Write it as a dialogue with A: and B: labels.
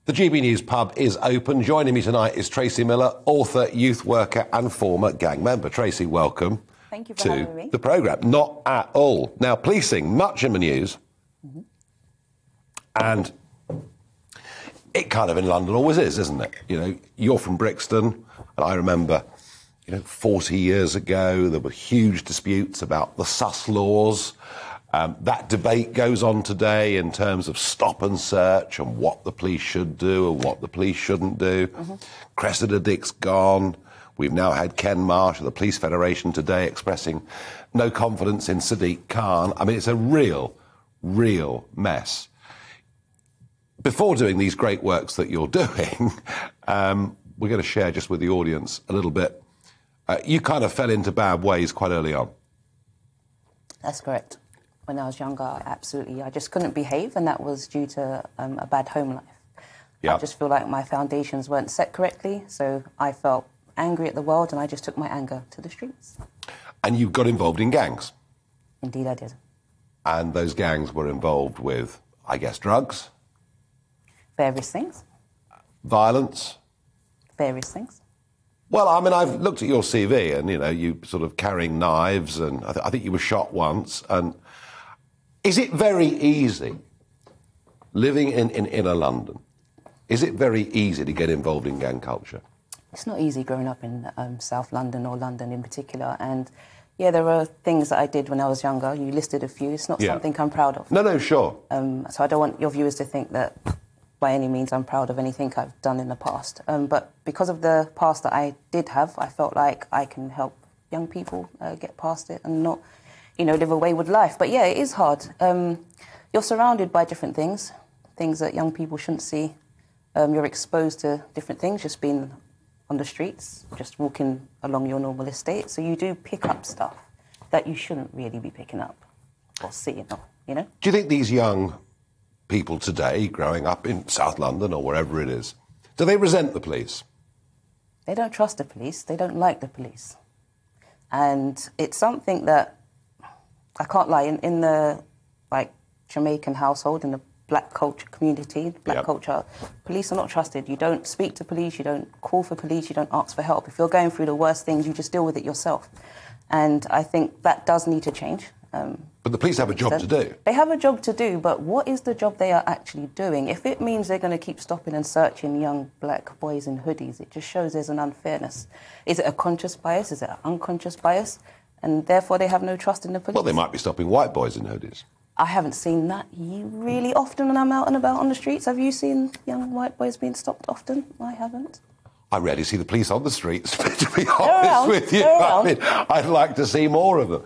A: The GBNews pub is open. Joining me tonight is Tracey Miller, author, youth worker and former gang member. Tracey, welcome.
B: Thank you for having me.
A: To the programme. Not at all. Now, policing, much in the news. And it kind of in London always is, isn't it? You know, you're from Brixton, and I remember, 40 years ago, there were huge disputes about the sus laws. That debate goes on today in terms of stop and search and what the police should do and what the police shouldn't do. Cressida Dick's gone. We've now had Ken Marsh of the Police Federation today expressing no confidence in Sadiq Khan. I mean, it's a real mess. Before doing these great works that you're doing, we're going to share just with the audience a little bit. You kind of fell into bad ways quite early on.
B: That's correct. When I was younger, I just couldn't behave, and that was due to a bad home life. I just feel like my foundations weren't set correctly, so I felt angry at the world, and I just took my anger to the streets.
A: And you got involved in gangs?
B: Indeed, I did.
A: And those gangs were involved with, I guess, drugs?
B: Various things.
A: Violence?
B: Various things.
A: Well, I mean, I've looked at your CV, and, you sort of carrying knives, and I think you were shot once, and... Is it very easy, living in inner London, is it very easy to get involved in gang culture?
B: It's not easy growing up in South London or London in particular. And, yeah, there are things that I did when I was younger. You listed a few. It's not something I'm proud of.
A: No, sure.
B: So I don't want your viewers to think that by any means I'm proud of anything I've done in the past. But because of the past that I did have, I felt like I can help young people get past it and not... live a wayward life. But, yeah, it is hard. You're surrounded by different things that young people shouldn't see. You're exposed to different things, just being on the streets, just walking along your normal estate. So you do pick up stuff that you shouldn't really be picking up or seeing, Do
A: you think these young people today, growing up in South London or wherever it is, do they resent the police?
B: They don't trust the police. They don't like the police. And it's something that... I can't lie, in the, Jamaican household, in the black culture community, culture, police are not trusted. You don't speak to police, you don't call for police, you don't ask for help. If you're going through the worst things, you just deal with it yourself. And I think that does need to change.
A: But the police have a job to do.
B: They have a job to do, but what is the job they are actually doing? If it means they're going to keep stopping and searching young black boys in hoodies, it just shows there's an unfairness. Is it a conscious bias? Is it an unconscious bias? And therefore they have no trust in the police.
A: Well, they might be stopping white boys in hoodies.
B: I haven't seen that really often when I'm out and about on the streets. Have you seen young white boys being stopped often? I haven't. I
A: rarely see the police on the streets, to be honest with you. I mean, I'd like to see more of them.